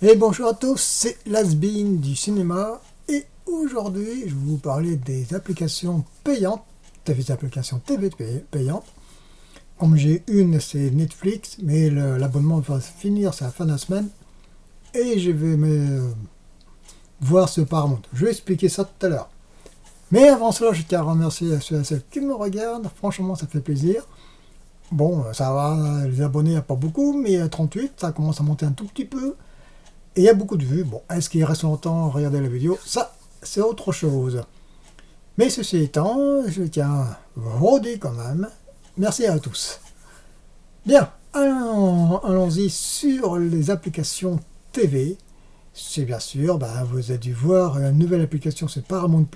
Et bonjour à tous, c'est Lasbin du cinéma et aujourd'hui je vais vous parler des applications payantes, des applications TV payantes. Comme j'ai une, c'est Netflix, mais l'abonnement va finir, c'est à la fin de la semaine et je vais voir ce Paramount. Je vais expliquer ça tout à l'heure. Mais avant cela, je tiens à remercier ceux et celles qui me regardent, franchement ça fait plaisir. Bon, ça va, les abonnés, il n'y a pas beaucoup, mais il y a 38, ça commence à monter un tout petit peu. Et il y a beaucoup de vues. Bon, est-ce qu'il reste longtemps à regarder la vidéo? Ça, c'est autre chose. Mais ceci étant, je tiens à vous redire quand même. Merci à tous. Bien, allons-y sur les applications TV. C'est bien sûr, vous avez dû voir une nouvelle application, c'est Paramount+.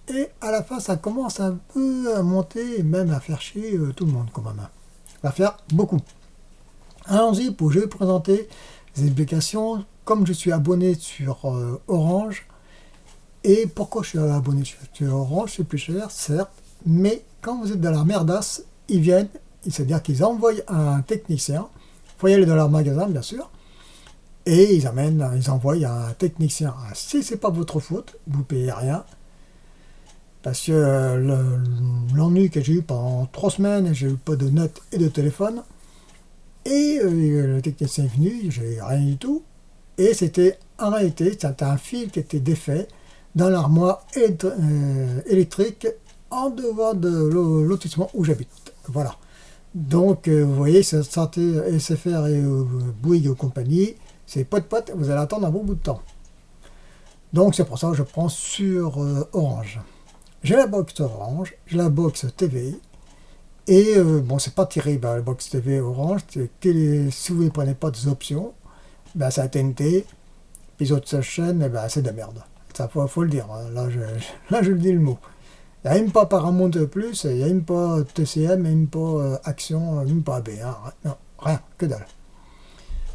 Et à la fin, ça commence un peu à monter et même à faire chier tout le monde quand même. Ça va faire beaucoup. Allons-y, je vais vous présenter les applications. Comme je suis abonné sur Orange, et pourquoi je suis abonné sur Orange, c'est plus cher, certes, mais quand vous êtes dans la merdasse, ils viennent, c'est-à-dire qu'ils envoient un technicien, il faut y aller dans leur magasin, bien sûr, et ils envoient un technicien. Si c'est pas votre faute, vous payez rien, parce que l'ennui que j'ai eu pendant 3 semaines, j'ai eu pas de net et de téléphone, et le technicien est venu, j'ai rien du tout. Et c'était, en réalité, c'était un fil qui était défait dans l'armoire électrique en devant de lotissement où j'habite. Voilà. Donc, vous voyez, ça sentait SFR et Bouygues et compagnie, c'est pote, vous allez attendre un bon bout de temps. Donc, c'est pour ça que je prends sur Orange. J'ai la box Orange, j'ai la box TV, et bon, c'est pas terrible, la box TV Orange, si vous ne prenez pas des options, c'est la TNT, puis les autres chaînes, c'est de la merde. Ça, faut le dire, hein. Là, je le dis le mot. Il n'y a même pas Paramount+, il n'y a même pas TCM, même pas Action, même pas AB1, non, rien, que dalle.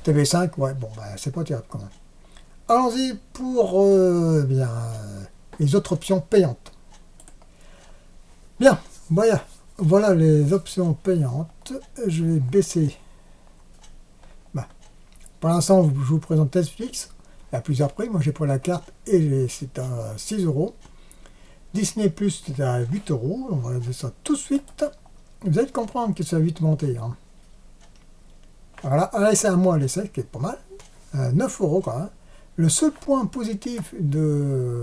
TV5, ouais, bon, c'est pas terrible quand même. Allons-y pour les autres options payantes. Bien, voilà les options payantes. Je vais baisser. Pour l'instant, je vous présente Netflix. Il y a plusieurs prix. Moi, j'ai pris la carte et c'est à 6 euros. Disney Plus, c'est à 8 euros. On va regarder ça tout de suite. Vous allez comprendre que ça a vite monté. Hein. Voilà, allez, c'est à moi l'essai, qui est pas mal. 9 euros quand même. Le seul point positif de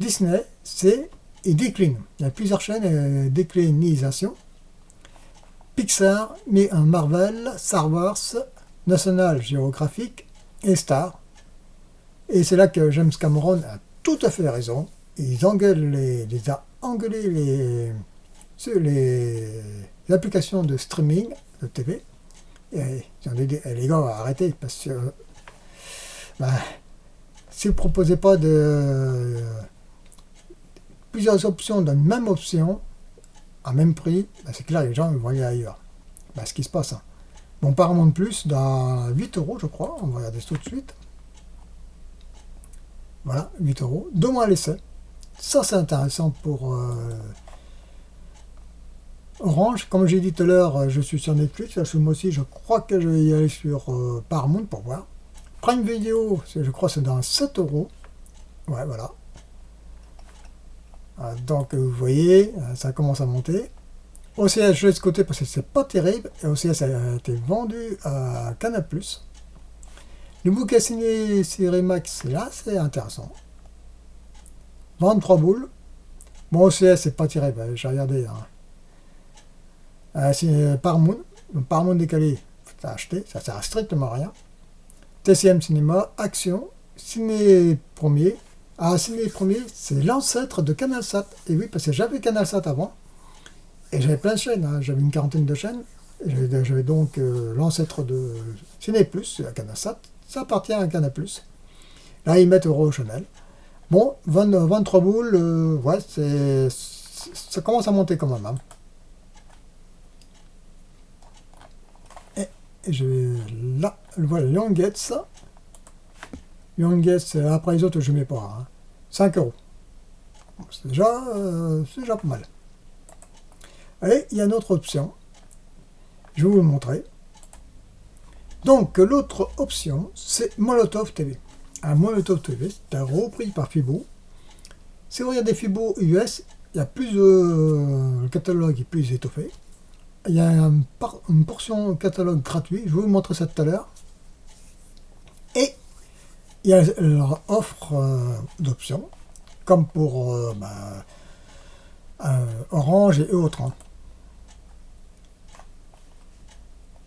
Disney, c'est qu'il décline. Il y a plusieurs chaînes déclinisation. Pixar, Marvel, Star Wars, National Geographic et Star. Et c'est là que James Cameron a tout à fait raison. Il a engueulé les applications de streaming de TV. Et ils ont dit, les gars, arrêtez, parce que si vous ne proposez pas plusieurs options d'une même option, à même prix, c'est clair, les gens vont aller ailleurs. Ce qui se passe. Hein. Bon, Paramount Plus, dans 8 euros, je crois. On va regarder tout de suite. Voilà, 8 euros. 2 mois à l'essai. Ça, c'est intéressant pour Orange. Comme j'ai dit tout à l'heure, je suis sur Netflix. Ce mois-ci, je crois que je vais y aller sur Paramount pour voir. Prime Video, je crois que c'est dans 7 euros. Ouais, voilà. Donc, vous voyez, ça commence à monter. OCS, je laisse de côté parce que c'est pas terrible. Et OCS a été vendu à Canal+. Le bouquet signé série Max, là, c'est intéressant. 23 boules. Bon, OCS, c'est pas terrible, j'ai regardé. Hein. C'est Paramount. Paramount décalé, faut acheter, ça sert à strictement rien. TCM Cinéma, Action, Ciné Premier. Ciné Premier, c'est l'ancêtre de CanalSat. Et oui, parce que j'avais CanalSat avant. Et j'avais plein de chaînes, hein. J'avais une quarantaine de chaînes. J'avais donc l'ancêtre de Ciné Plus, la CanalSat. Ça appartient à Canal+. Là, ils mettent Euro Chanel. Bon, 23 boules, ouais, ça commence à monter quand même. Hein. Et là, voilà, Youngets. Youngets, après les autres, je ne mets pas. Hein. 5 euros. Bon, c'est déjà pas mal. Et il y a une autre option. Je vais vous le montrer. Donc l'autre option, c'est Molotov TV. Un Molotov TV, c'est repris par Fibo. Si vous regardez Fibo US, il y a plus le catalogue est plus étoffé. Il y a une portion catalogue gratuit, je vais vous montrer ça tout à l'heure. Et il y a leur offre d'options, comme pour Orange et autres. Hein.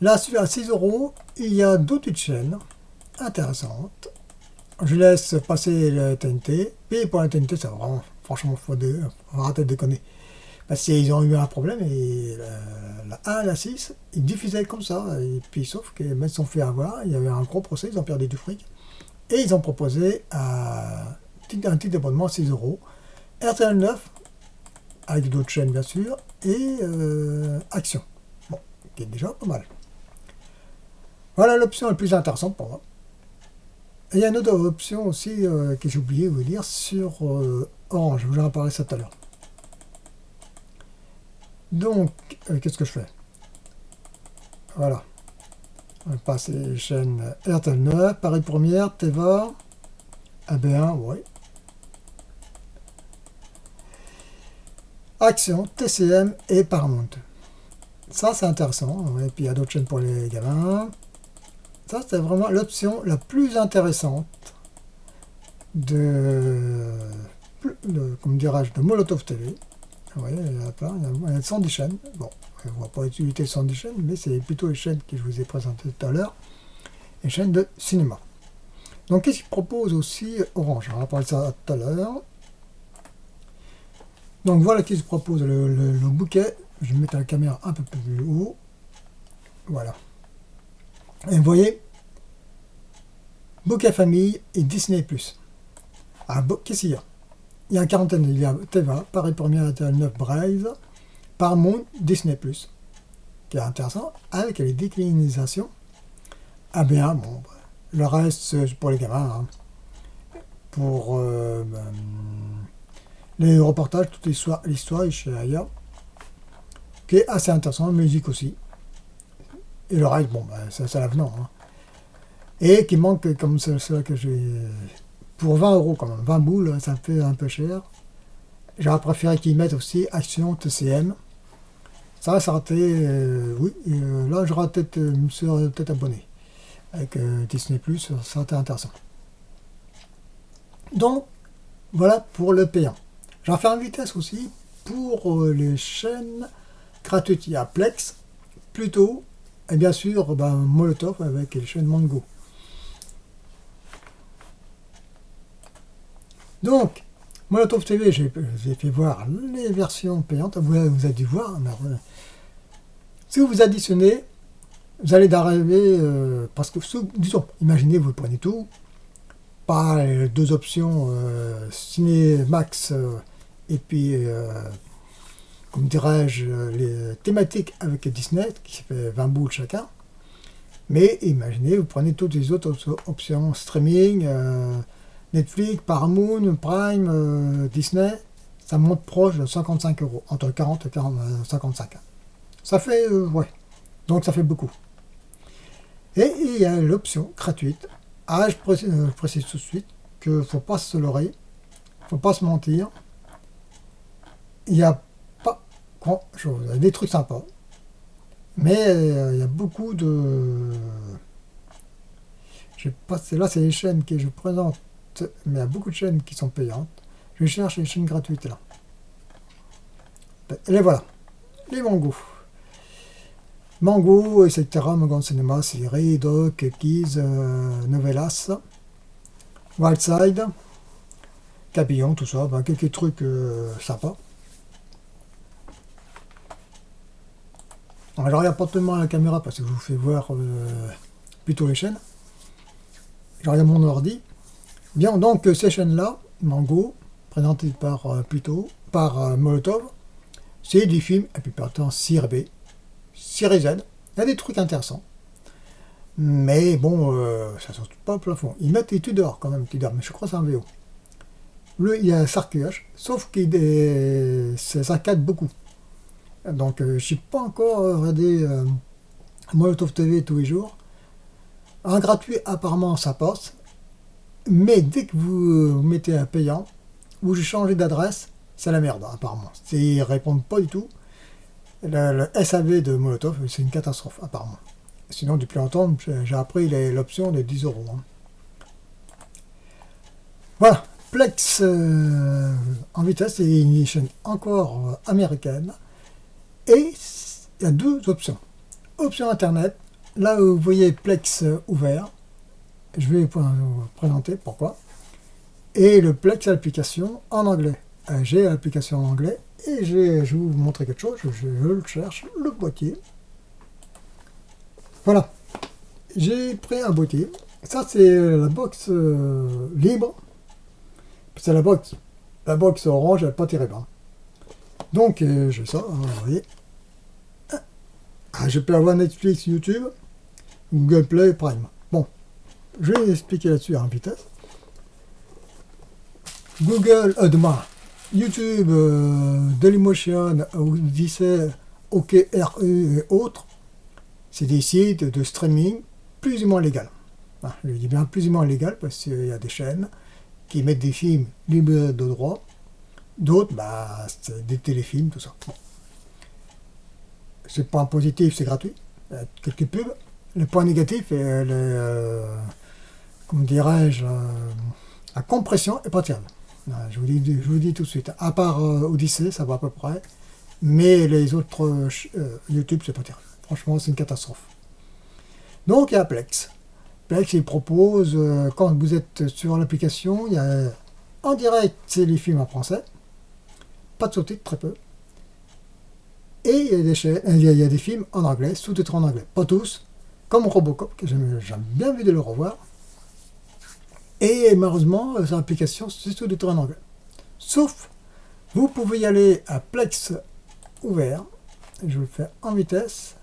Là, à 6 €, il y a d'autres chaînes intéressantes. Je laisse passer la TNT. Payer pour la TNT, ça vraiment, franchement, faut arrêter de déconner. Parce qu'ils ont eu un problème et la 1 et la 6, ils diffusaient comme ça. Et puis, sauf qu'ils se sont fait avoir. Il y avait un gros procès, ils ont perdu du fric. Et ils ont proposé un petit abonnement à 6 €. RTL 9, avec d'autres chaînes bien sûr, et Action. Bon, qui est déjà pas mal. Voilà l'option la plus intéressante pour moi. Et il y a une autre option aussi que j'ai oublié de vous dire sur Orange. Je vous en parler ça tout à l'heure. Donc, qu'est-ce que je fais? Voilà. On passe les chaînes RTL 9, Paris Première, Teva, AB1, oui. Action, TCM et Paramount. Ça, c'est intéressant. Et puis, il y a d'autres chaînes pour les gamins. Ça, c'est vraiment l'option la plus intéressante comme dirais-je, de Molotov TV. Vous voyez, il y a plein, il y a 110 chaînes. Bon, je ne vois pas l'utilité de 110 chaînes, mais c'est plutôt les chaînes que je vous ai présentées tout à l'heure, les chaînes de cinéma. Donc, qu'est-ce qu'il propose aussi Orange? On va parler de ça tout à l'heure. Donc, voilà qui se propose le bouquet. Je vais mettre la caméra un peu plus haut. Voilà. Et vous voyez, bouquet famille et Disney+. Ah, qu'est-ce qu'il y a? Il y a une quarantaine, il y a Teva, Paris Première, RTL 9, Brave, Paramount, Disney+, qui est intéressant, avec les déclinaisons. Ah bien, bon, le reste, c'est pour les gamins. Hein. Pour les reportages, toute l'histoire chez Aya, qui est assez intéressant, la musique aussi. Et le reste, bon, c'est l'avenant. Hein. Et qui manque, comme cela que j'ai... Pour 20 € quand même, 20 boules, ça fait un peu cher. J'aurais préféré qu'ils mettent aussi Action TCM. Ça aurait été... oui, là, j'aurais peut-être me serais peut-être abonné. Avec Disney+, ça aurait été intéressant. Donc, voilà pour le payant. J'en fais en vitesse aussi pour les chaînes gratuites. Il y a Plex, Pluto, et bien sûr Molotov avec les chaînes Mango. Donc, Molotov TV, j'ai fait voir les versions payantes. Vous avez dû voir. Si vous additionnez, vous allez d'arriver, parce que, disons, imaginez, vous prenez tout, pas les deux options Ciné Max et puis, comme dirais-je, les thématiques avec Disney, qui fait 20 boules chacun. Mais imaginez, vous prenez toutes les autres options streaming, Netflix, Paramount, Prime, Disney, ça monte proche de 55 €, entre 40 et 55. Ça fait, ouais, donc ça fait beaucoup. Et il y a l'option gratuite. Ah, je précise tout de suite qu'il ne faut pas se leurrer, il ne faut pas se mentir. Il n'y a pas grand-chose, il y a des trucs sympas, mais il y a beaucoup de... Là, c'est les chaînes que je présente. Mais il y a beaucoup de chaînes qui sont payantes. Je cherche les chaînes gratuites là. Et les voilà. Les Mango. Mango, etc. Mango Cinéma, série, Doc, Kids, Novelas, Wildside, Papillon, tout ça. Quelques trucs sympas. Alors, je regarde pas tellement à la caméra parce que je vous fais voir plutôt les chaînes. Je regarde mon ordi. Bien, donc ces chaînes-là, Mango, présentées par Molotov, c'est du film, et puis partant série B, série Z. Il y a des trucs intéressants. Mais bon, ça saute pas au plafond. Ils mettent les Tudors quand même, mais je crois que c'est un VO. Il y a Sarcuage, sauf que ça cadre beaucoup. Donc je n'ai pas encore regardé Molotov TV tous les jours. En gratuit, apparemment, ça passe. Mais dès que vous mettez un payant, ou j'ai changé d'adresse, c'est la merde, apparemment. Ils répondent pas du tout. Le SAV de Molotov, c'est une catastrophe, apparemment. Sinon, depuis longtemps, j'ai appris l'option de 10 euros. Hein. Voilà, Plex en vitesse, c'est une chaîne encore américaine. Et il y a deux options. Option Internet, là où vous voyez Plex ouvert, je vais vous présenter pourquoi. Et le Plex application en anglais. J'ai l'application en anglais et je vais vous montrer quelque chose. Je le cherche, le boîtier. Voilà, j'ai pris un boîtier. Ça, c'est la box libre. C'est la box. La box orange, elle n'est pas terrible. Hein. Donc, je sors, vous voyez. Je peux avoir Netflix, YouTube, Google Play, Prime. Bon, je vais expliquer là-dessus en vitesse. Google, demain, YouTube, Dailymotion, Odyssey, OKRU et autres, c'est des sites de streaming plus ou moins légaux. Enfin, je dis bien plus ou moins légal parce qu'il y a des chaînes qui mettent des films libres de droit, d'autres, c'est des téléfilms, tout ça. Bon. C'est pas un positif, c'est gratuit. Il y a quelques pubs. Le point négatif, comment dirais-je, la compression est pas terrible. Je vous dis tout de suite. À part Odyssey, ça va à peu près. Mais les autres YouTube, c'est pas terrible. Franchement, c'est une catastrophe. Donc, il y a Plex. Plex, il propose, quand vous êtes sur l'application, il y a en direct, c'est les films en français. Pas de sous-titres, très peu. Et il y a des films en anglais, sous-titrés en anglais. Pas tous, comme Robocop, que j'aime bien vu de le revoir. Et malheureusement, cette application, c'est sous-titré en anglais. Sauf, vous pouvez y aller à Plex ouvert. Je vous le fais en vitesse.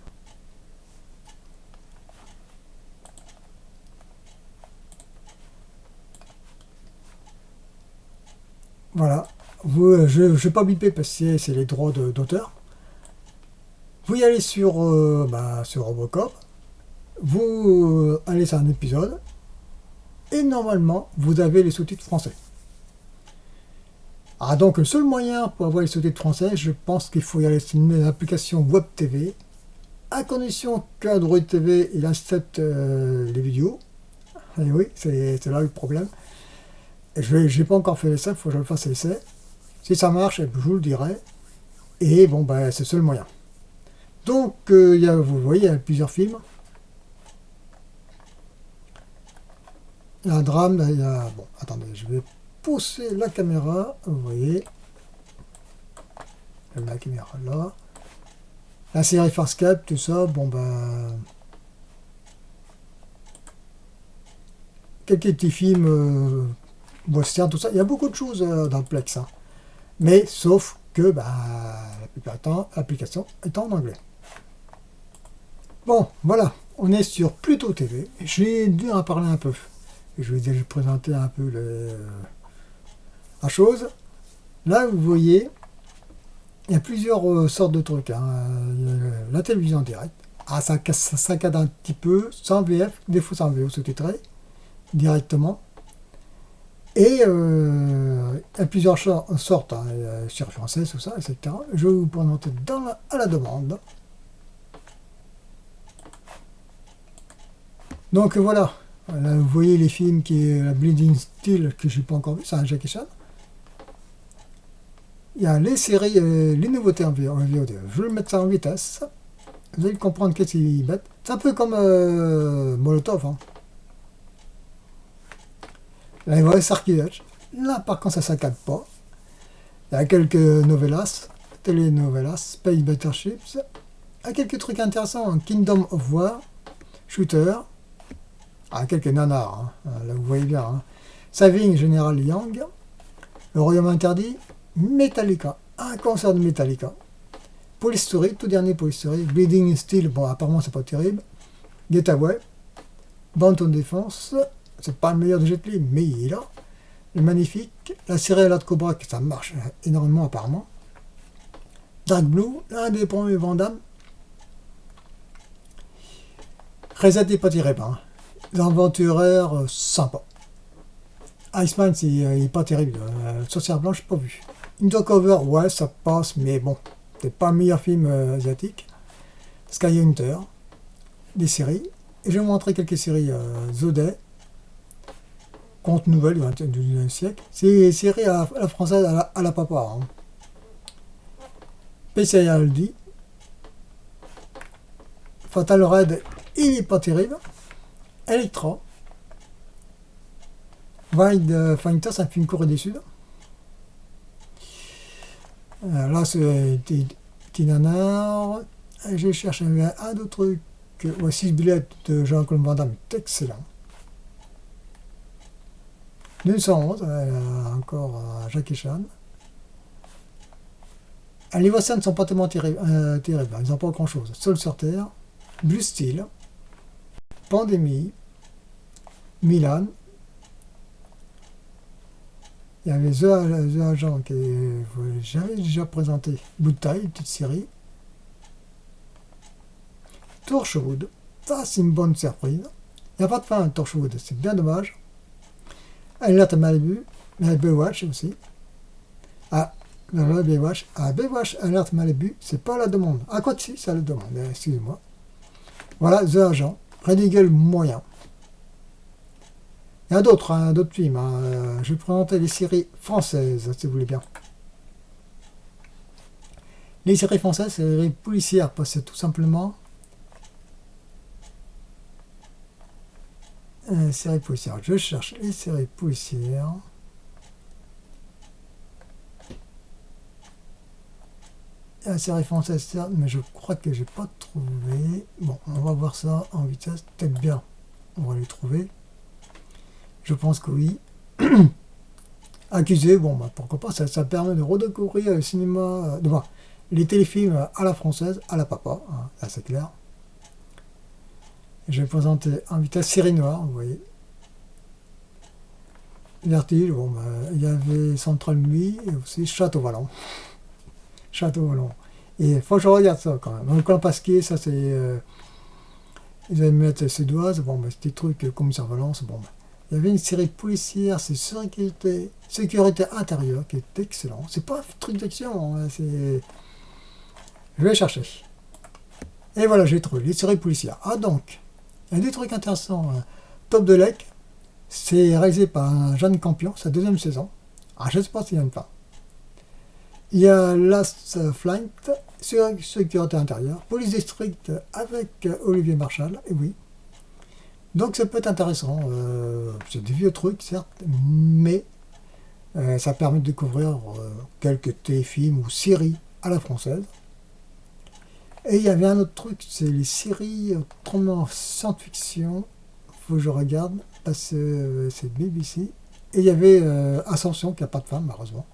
Voilà. Je ne vais pas biper parce que c'est les droits d'auteur. Vous y allez sur Robocop. Vous allez sur un épisode. Et normalement, vous avez les sous-titres français. Ah, donc le seul moyen pour avoir les sous-titres français, je pense qu'il faut y aller sur une application Web TV, à condition qu'Android TV il accepte les vidéos. Et oui, c'est là le problème. Je n'ai pas encore fait l'essai, il faut que je le fasse l'essai. Si ça marche, je vous le dirai. Et bon, c'est le seul moyen. Donc, vous voyez, il y a plusieurs films. Il y a un drame, il y a... Bon, attendez, je vais pousser la caméra, vous voyez. La caméra là. La série Farscape, tout ça, quelques petits films western, tout ça. Il y a beaucoup de choses dans le Plex. Hein. Mais, sauf que, la plupart du temps, l'application est en anglais. Bon, voilà, on est sur Pluto TV. J'ai dû en parler un peu. Je vais déjà présenter un peu la chose. Là, vous voyez, il y a plusieurs sortes de trucs. Hein. La télévision en direct. Ah, ça saccade un petit peu, sans VF, des fois sans VO sous-titré, directement. Et il y a plusieurs sortes, hein, sur français, tout ça, etc. Je vais vous présenter à la demande. Donc voilà. Là, vous voyez les films qui est la Bleeding Steel que je n'ai pas encore vu, c'est un Jackie Chan. Il y a les séries, les nouveautés en VOD. Je vais mettre ça en vitesse. Vous allez comprendre qu'est-ce qu'ils mettent. C'est un peu comme Molotov. Hein. Là, vous voyez Sarkivage. Là, par contre, ça ne saccade pas. Il y a quelques novellas, telenovelas, Space Battleships. Il y a quelques trucs intéressants. Hein. Kingdom of War, Shooter. Ah, quelques nanars, hein. Là vous voyez bien. Hein. Saving General Young, Le Royaume Interdit, Metallica, un concert de Metallica, Police Story, tout dernier Police Story, Bleeding Steel, bon apparemment c'est pas terrible, Getaway, Banton Défense, c'est pas le meilleur de Jet Li, mais il est là, le Magnifique, la série à la Cobra, que ça marche énormément apparemment, Dark Blue, l'un des premiers Van Damme, Reset n'est pas terrible, hein. aventurières sympas. Iceman, il est pas terrible. Sorcière Blanche, j'ai pas vu. Undercover, ouais, ça passe, mais bon, c'est pas le meilleur film asiatique. Sky Hunter, des séries. Et je vais vous montrer quelques séries. The Day, conte nouvelle du XXIe siècle. C'est des séries à la française, à la papa. Hein. PCILD, Fatal Red, il est pas terrible. Electra, Wild Fighter, c'est un film Corée du Sud. Là, c'est petit nanar. J'ai cherché un autre truc. Ouais, 6 billets de Jean-Claude Van Damme, est excellent. 211, encore Jackie Chan. Les voisins ne sont pas tellement terribles. Ils n'ont pas grand chose. Seul sur Terre, Blue Steel, Pandémie, Milan. Il y avait The Agent que j'avais déjà présenté. Blue Tide, petite série. Torchwood, ça c'est une bonne surprise. Il n'y a pas de fin à Torchwood, c'est bien dommage. Alerte Malibu, Baywatch aussi. Ah, Baywatch. Ah, Baywatch, Alerte Malibu, c'est pas la demande. Ah, quoi que si, ça la demande, excusez-moi. Voilà, The Agent, Red Eagle moyen. Il y a d'autres films. Hein. Je vais présenter les séries françaises, si vous voulez bien. Les séries françaises, c'est les séries policières, parce que tout simplement... séries policières. Je cherche les séries policières. La série française, certes, mais je crois que j'ai pas trouvé. Bon, on va voir ça en vitesse. Peut-être bien. On va les trouver. Je pense que oui. Accusé, bon, bah, pourquoi pas. Ça permet de redécouvrir le cinéma, de voir les téléfilms à la française, à la papa. Hein, là, c'est clair. Je vais présenter en vitesse série noire, vous voyez. Vertige, bon, bah, il y avait Central Nuit et aussi Château Vallon. Château Vallon. Et il faut que je regarde ça quand même. Donc, Pasquier, ça c'est. Ils allaient mettre suédoise, bon, bah, c'était des trucs comme ça, Valence, bon. Bah. Il y avait une série policière, c'est sécurité intérieure, qui est excellent. C'est pas un truc d'action, hein, c'est. Je vais chercher. Et voilà, j'ai trouvé les séries policières. Ah, donc. Il y a des trucs intéressants. Top de Lec, c'est réalisé par Jeanne Campion, sa deuxième saison. Ah, je ne sais pas s'il y a une fin. Il y a Last Flight, sécurité intérieure, Police District avec Olivier Marchal, et oui. Donc ça peut être intéressant. C'est des vieux trucs, certes, mais ça permet de découvrir quelques téléfilms ou séries à la française. Et il y avait un autre truc, c'est les séries autrement science-fiction. Faut que je regarde, parce que c'est BBC. Et il y avait Ascension, qui n'a pas de femme, malheureusement.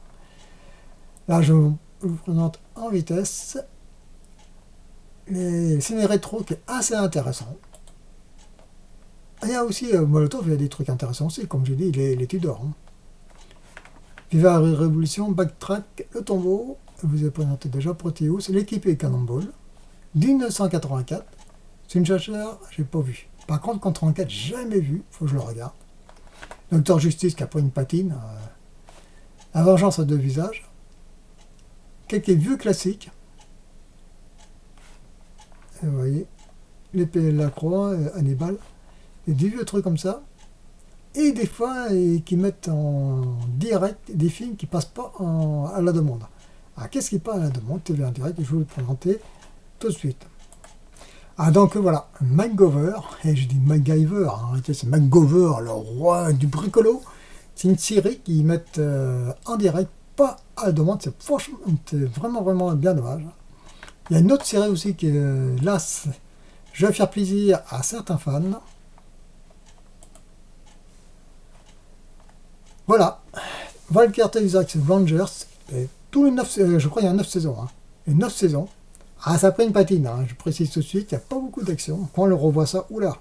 Là, je vous présente en vitesse les ciné rétro, qui est assez intéressant. Et il y a aussi Molotov, il y a des trucs intéressants aussi, comme j'ai dit, les Tudors. Hein. Viva la Révolution, Backtrack, Le Tombeau, je vous ai présenté déjà Proteus, l'équipe et Cannonball. 1984, c'est une chercheur, j'ai pas vu. Par contre, contre enquête, jamais vu, faut que je le regarde. Docteur Justice qui a pris une patine. La vengeance à deux visages. Quelques vieux classiques. Et vous voyez, l'épée de la croix, Hannibal. Et des vieux trucs comme ça. Et des fois, qui mettent en direct des films qui passent pas à la demande. Alors, qu'est-ce qui passe à la demande? TV en direct, je vais vous le présenter tout de suite. Ah donc voilà, MacGyver, et je dis MacGyver, en réalité c'est MacGyver, le roi du bricolo. C'est une série qu'ils mettent en direct, pas à la demande, c'est vraiment bien dommage. Il y a une autre série aussi qui est là, je vais faire plaisir à certains fans. Voilà, Valkyrie Rangers, et tous les 9, je crois qu'il y a 9 saisons, hein, et 9 saisons. Ah, ça prend une patine, hein, je précise tout de suite, il n'y a pas beaucoup d'action. Quand on le revoit ça, oula.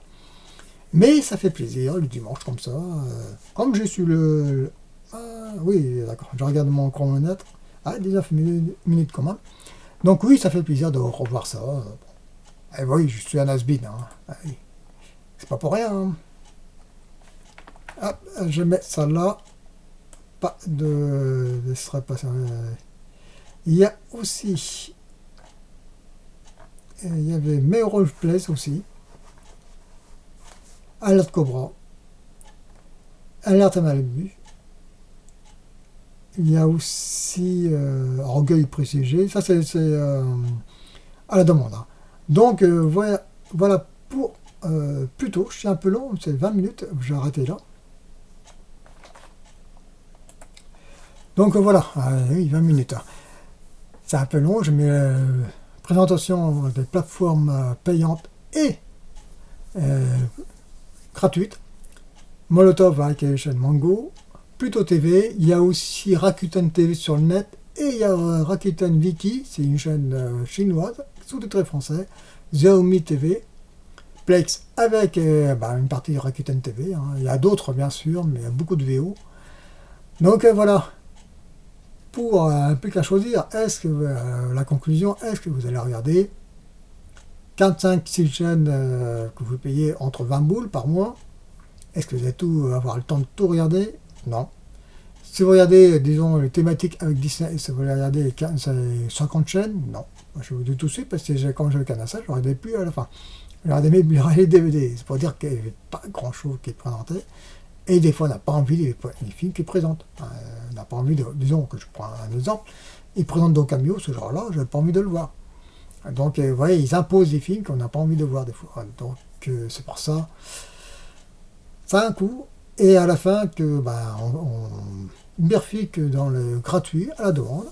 Mais ça fait plaisir, le dimanche, comme ça. Comme je suis le... Ah, oui, d'accord, je regarde mon chronomètre. Ah, 19 minutes quand même. Donc oui, ça fait plaisir de revoir ça. Et oui, je suis un has-been. Hein. C'est pas pour rien. Hein. Hop, je mets ça là. Pas de serait pas ça. Il y a aussi, il y avait Melrose Place aussi, Alerte Cobra, Alerte à Malibu. Il y a aussi Orgueil Précieux. Ça c'est à la demande. Hein. Donc voilà pour plutôt, je suis un peu long, c'est 20 minutes, j'ai arrêté là. Donc voilà, oui, 20 minutes. Hein. C'est un peu long, je mets présentation des plateformes payantes et gratuites. Molotov avec la chaîne Mango, Pluto TV, il y a aussi Rakuten TV sur le net, et il y a Rakuten Viki, c'est une chaîne chinoise, sous-titrée français, Xiaomi TV, Plex avec une partie Rakuten TV, hein. Il y a d'autres bien sûr, mais il y a beaucoup de VO. Donc voilà. Pour plus qu'à choisir, est-ce que la conclusion, est-ce que vous allez regarder 4, 5, 6 chaînes que vous payez entre 20 boules par mois? Est-ce que vous allez avoir le temps de tout regarder? Non. Si vous regardez, disons, les thématiques avec Disney, si vous allez regarder 50 chaînes? Non. Moi, je vous dis tout de suite, parce que quand j'ai le canal ça, je ne regardais plus à la fin. Je regardais mes DVD. C'est pour dire qu'il n'y avait pas grand-chose qui est présenté. Et des fois, on n'a pas envie des films qu'ils présentent. On n'a pas envie de... Disons que je prends un exemple. Ils présentent Don Camillo, ce genre-là, je n'ai pas envie de le voir. Donc, vous voyez, ils imposent des films qu'on n'a pas envie de voir des fois. Donc, c'est pour ça. Ça a un coût. Et à la fin, on vérifie que dans le gratuit, à la demande,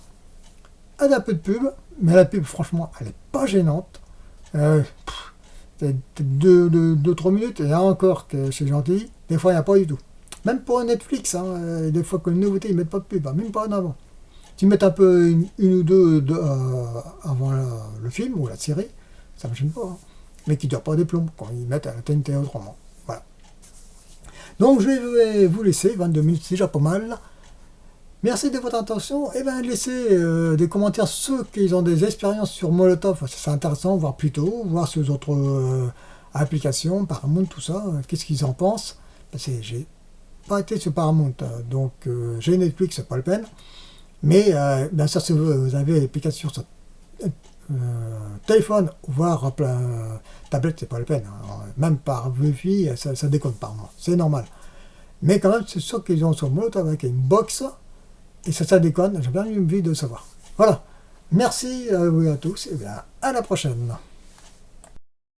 elle a un peu de pub. Mais la pub, franchement, elle n'est pas gênante. C'est 2-3 minutes, et encore que c'est gentil. Des fois, il n'y a pas du tout. Même pour Netflix, hein, des fois que une nouveauté, ils ne mettent pas de pub, hein, même pas en avant. Tu mets un peu une ou deux avant le film ou la série, ça ne me gêne pas. Hein. Mais qui ne dure pas des plombs quand ils mettent à la TNT autrement. Voilà. Donc, je vais vous laisser, 22 minutes, c'est déjà pas mal. Merci de votre attention. Et laissez des commentaires ceux qui ont des expériences sur Molotov. C'est intéressant, voir plutôt, voir sur autres applications, Paramount, tout ça. Qu'est-ce qu'ils en pensent? Parce que j'ai pas été sur Paramount, donc j'ai Netflix, c'est pas la peine. Mais bien sûr, si vous avez l'application sur téléphone, voire tablette, c'est pas la peine. Hein. Même par Wi-Fi, ça déconne pas. C'est normal. Mais quand même, c'est sûr qu'ils ont sur Molotov avec une box. Et ça déconne, j'ai bien eu envie de savoir. Voilà. Merci à vous et à tous, et bien à la prochaine.